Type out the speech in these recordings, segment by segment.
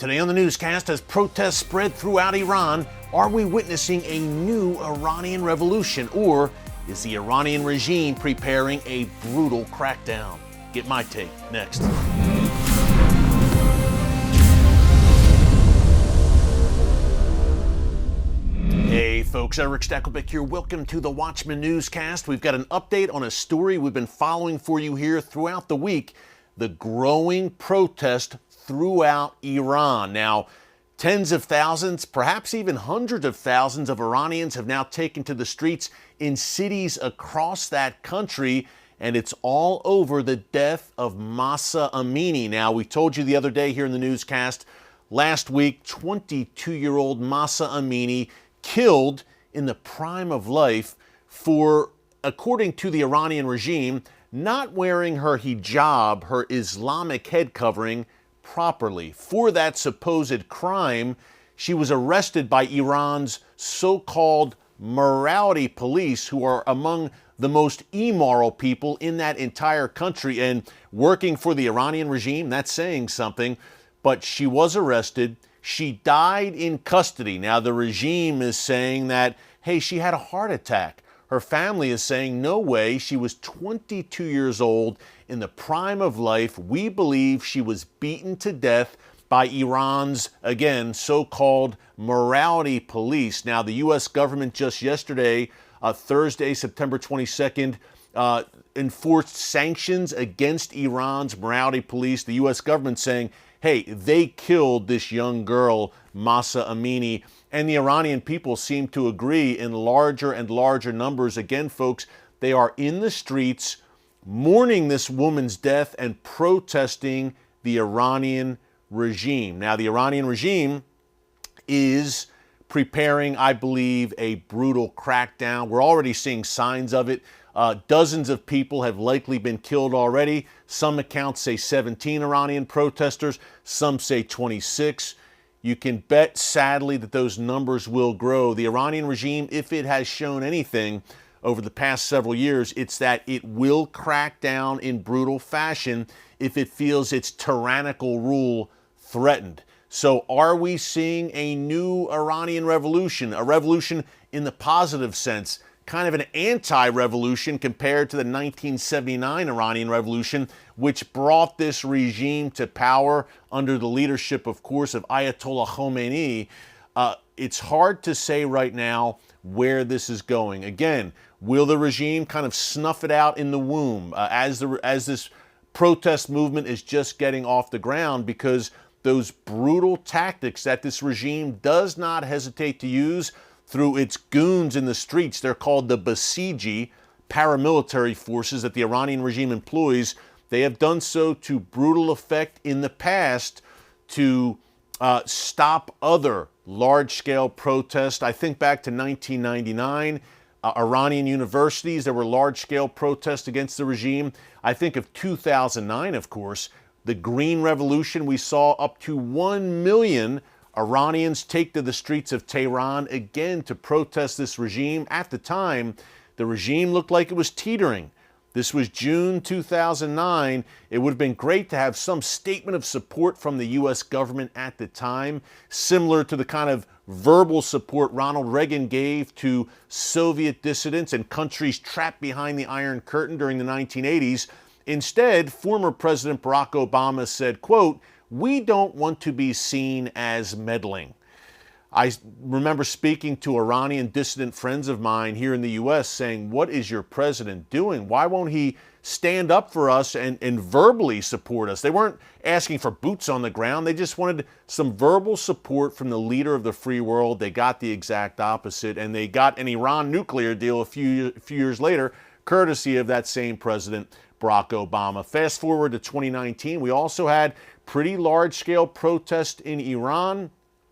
Today on the newscast, as protests spread throughout Iran, are we witnessing a new Iranian revolution, or is the Iranian regime preparing a brutal crackdown? Get my take next. Hey folks, Erick Stakelbeck here. Welcome to the Watchman Newscast. We've got an update on a story we've been following for you here throughout the week, the growing protest throughout Iran. Now, tens of thousands, perhaps even hundreds of thousands of Iranians have now taken to the streets in cities across that country, and it's all over the death of Mahsa Amini. Now, we told you the other day here in the newscast, last week, 22-year-old Mahsa Amini killed in the prime of life for, according to the Iranian regime, not wearing her hijab, her Islamic head covering, properly. For that supposed crime, she was arrested by Iran's so-called morality police, who are among the most immoral people in that entire country and working for the Iranian regime. That's saying something. But she was arrested. She died in custody. Now, the regime is saying that, hey, she had a heart attack. Her family is saying, no way, she was 22 years old in the prime of life. We believe she was beaten to death by Iran's, again, so-called morality police. Now, the U.S. government just yesterday, Thursday, September 22nd, enforced sanctions against Iran's morality police. The U.S. government saying, hey, they killed this young girl, Mahsa Amini. And the Iranian people seem to agree in larger and larger numbers. Again, folks, they are in the streets mourning this woman's death and protesting the Iranian regime. Now, the Iranian regime is preparing, I believe, a brutal crackdown. We're already seeing signs of it. Dozens of people have likely been killed already. Some accounts say 17 Iranian protesters. Some say 26. You can bet, sadly, that those numbers will grow. The Iranian regime, if it has shown anything over the past several years, it's that it will crack down in brutal fashion if it feels its tyrannical rule threatened. So are we seeing a new Iranian revolution, a revolution in the positive sense, kind of an anti-revolution compared to the 1979 Iranian Revolution, which brought this regime to power under the leadership, of course, of Ayatollah Khomeini? It's hard to say right now where this is going. Again, will the regime kind of snuff it out in the womb as this protest movement is just getting off the ground? Because those brutal tactics that this regime does not hesitate to use through its goons in the streets, they're called the Basiji, paramilitary forces that the Iranian regime employs. They have done so to brutal effect in the past to stop other large-scale protests. I think back to 1999, Iranian universities, there were large-scale protests against the regime. I think of 2009, of course, the Green Revolution. We saw up to 1 million Iranians take to the streets of Tehran again to protest this regime. At the time, the regime looked like it was teetering. This was June 2009. It would have been great to have some statement of support from the U.S. government at the time, similar to the kind of verbal support Ronald Reagan gave to Soviet dissidents and countries trapped behind the Iron Curtain during the 1980s. Instead, former President Barack Obama said, quote, "We don't want to be seen as meddling." I remember speaking to Iranian dissident friends of mine here in the U.S. saying, what is your president doing? Why won't he stand up for us and verbally support us? They weren't asking for boots on the ground. They just wanted some verbal support from the leader of the free world. They got the exact opposite, and they got an Iran nuclear deal a few years later, courtesy of that same president, Barack Obama. Fast forward to 2019, we also had pretty large-scale protests in Iran,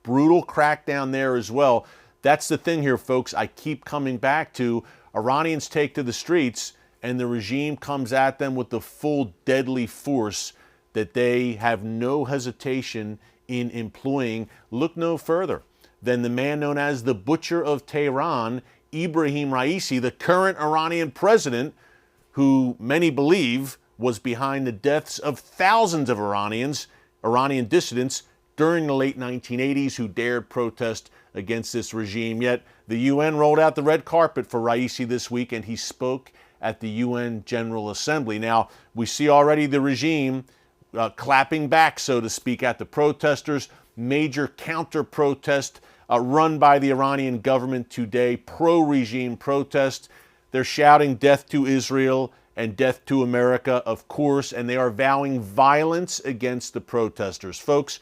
brutal crackdown there as well. That's the thing here, folks, I keep coming back to. Iranians take to the streets, and the regime comes at them with the full deadly force that they have no hesitation in employing. Look no further than the man known as the Butcher of Tehran, Ibrahim Raisi, the current Iranian president, who many believe was behind the deaths of thousands of Iranian dissidents during the late 1980s who dared protest against this regime. Yet the UN rolled out the red carpet for Raisi this week, and he spoke at the UN General Assembly. Now, we see already the regime clapping back, so to speak, at the protesters. Major counter-protest run by the Iranian government today, pro-regime protest. They're shouting death to Israel and death to America, of course, and they are vowing violence against the protesters. Folks,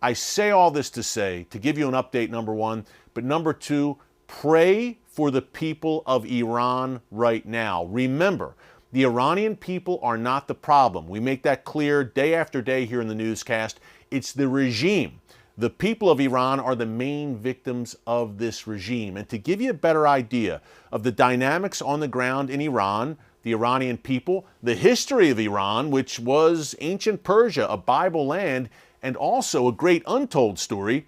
I say all this to say, to give you an update, number one, but number two, pray for the people of Iran right now. Remember, the Iranian people are not the problem. We make that clear day after day here in the newscast. It's the regime. The people of Iran are the main victims of this regime. And to give you a better idea of the dynamics on the ground in Iran, the Iranian people, the history of Iran, which was ancient Persia, a Bible land, and also a great untold story,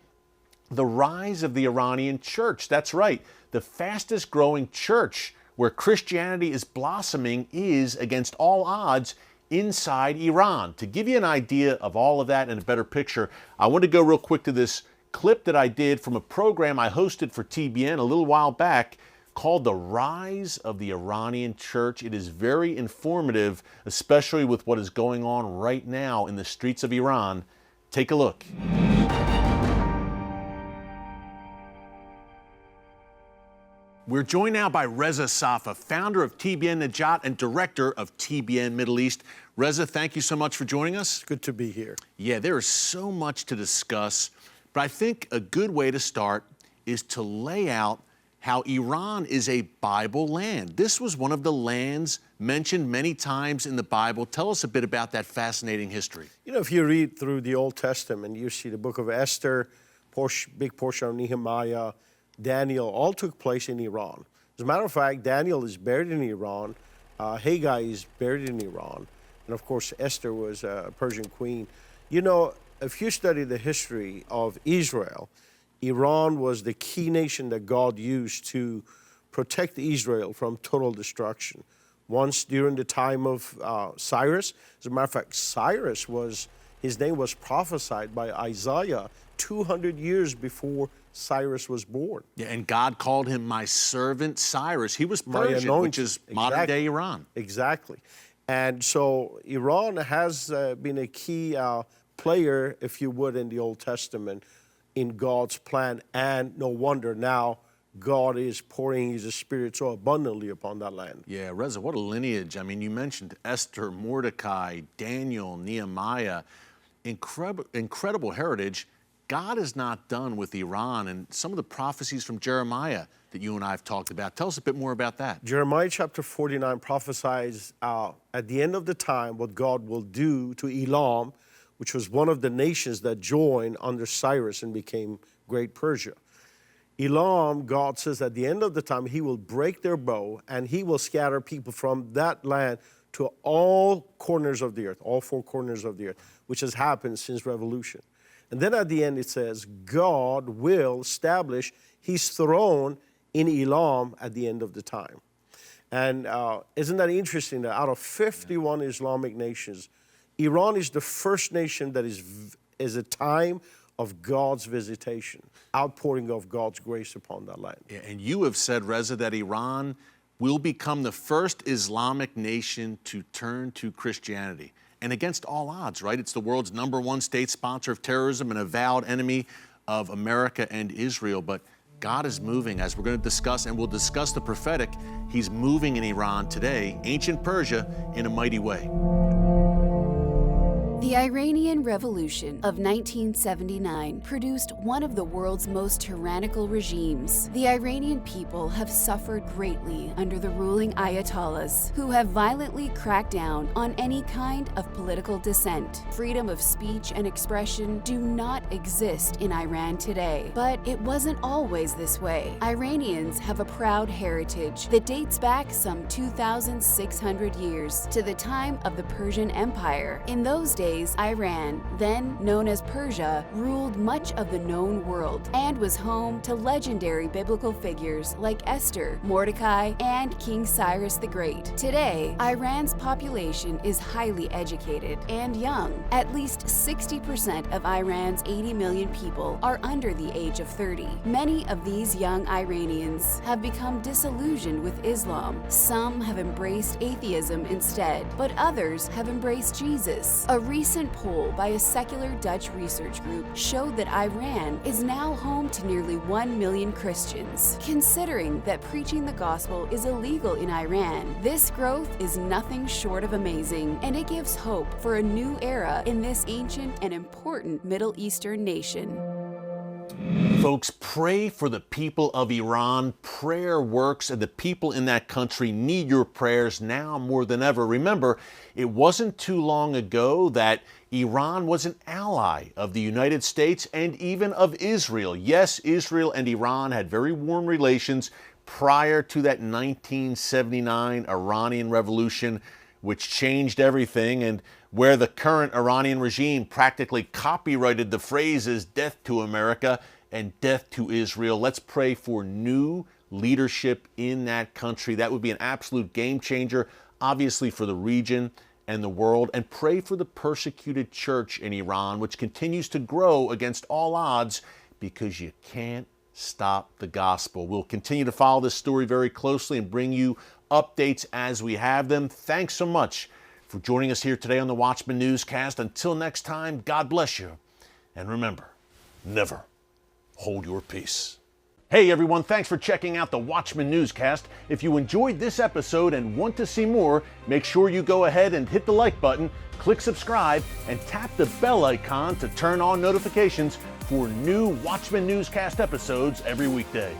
the rise of the Iranian church. That's right, the fastest growing church where Christianity is blossoming is, against all odds, inside Iran. To give you an idea of all of that and a better picture, I want to go real quick to this clip that I did from a program I hosted for TBN a little while back called The Rise of the Iranian Church. It is very informative, especially with what is going on right now in the streets of Iran. Take a look. We're joined now by Reza Safa, founder of TBN Najat and director of TBN Middle East. Reza, thank you so much for joining us. Good to be here. Yeah, there is so much to discuss, but I think a good way to start is to lay out how Iran is a Bible land. This was one of the lands mentioned many times in the Bible. Tell us a bit about that fascinating history. You know, if you read through the Old Testament, you see the book of Esther, big portion of Nehemiah, Daniel, all took place in Iran. As a matter of fact, Daniel is buried in Iran, Haggai is buried in Iran, and of course Esther was a Persian queen. You know, if you study the history of Israel, Iran was the key nation that God used to protect Israel from total destruction. Once during the time of Cyrus, as a matter of fact, Cyrus his name was prophesied by Isaiah 200 years before Cyrus was born. Yeah, and God called him my servant Cyrus. He was Persian, which is modern day Iran. Exactly. And so Iran has been a key player, if you would, in the Old Testament in God's plan. And no wonder now God is pouring His Spirit so abundantly upon that land. Yeah, Reza, what a lineage. I mean, you mentioned Esther, Mordecai, Daniel, Nehemiah. Incredible heritage. God is not done with Iran, and some of the prophecies from Jeremiah that you and I have talked about. Tell us a bit more about that. Jeremiah chapter 49 prophesies at the end of the time what God will do to Elam, which was one of the nations that joined under Cyrus and became Great Persia. Elam, God says at the end of the time, He will break their bow and He will scatter people from that land to all corners of the earth, all four corners of the earth, which has happened since Revolution. And then at the end it says, God will establish His throne in Elam at the end of the time. And isn't that interesting that out of 51 Islamic nations, Iran is the first nation that is a time of God's visitation, outpouring of God's grace upon that land. Yeah, and you have said, Reza, that Iran will become the first Islamic nation to turn to Christianity. And against all odds, right? It's the world's #1 state sponsor of terrorism and avowed enemy of America and Israel. But God is moving, as we're going to discuss, and we'll discuss the prophetic. He's moving in Iran today, ancient Persia, in a mighty way. The Iranian Revolution of 1979 produced one of the world's most tyrannical regimes. The Iranian people have suffered greatly under the ruling Ayatollahs, who have violently cracked down on any kind of political dissent. Freedom of speech and expression do not exist in Iran today, but it wasn't always this way. Iranians have a proud heritage that dates back some 2,600 years to the time of the Persian Empire. In those days, days, Iran, then known as Persia, ruled much of the known world and was home to legendary biblical figures like Esther, Mordecai, and King Cyrus the Great. Today, Iran's population is highly educated and young. At least 60% of Iran's 80 million people are under the age of 30. Many of these young Iranians have become disillusioned with Islam. Some have embraced atheism instead, but others have embraced Jesus. A recent poll by a secular Dutch research group showed that Iran is now home to nearly 1 million Christians. Considering that preaching the gospel is illegal in Iran, this growth is nothing short of amazing, and it gives hope for a new era in this ancient and important Middle Eastern nation. Folks, pray for the people of Iran. Prayer works, and the people in that country need your prayers now more than ever. Remember, it wasn't too long ago that Iran was an ally of the United States and even of Israel. Yes, Israel and Iran had very warm relations prior to that 1979 Iranian Revolution, which changed everything, and where the current Iranian regime practically copyrighted the phrases "death to America" and "death to Israel." Let's pray for new leadership in that country. That would be an absolute game changer, obviously, for the region and the world. And pray for the persecuted church in Iran, which continues to grow against all odds, because you can't stop the gospel. We'll continue to follow this story very closely and bring you updates as we have them. Thanks so much for joining us here today on the Watchman Newscast. Until next time, God bless you. And remember, never hold your peace. Hey everyone, thanks for checking out the Watchman Newscast. If you enjoyed this episode and want to see more, make sure you go ahead and hit the like button, click subscribe, and tap the bell icon to turn on notifications for new Watchman Newscast episodes every weekday.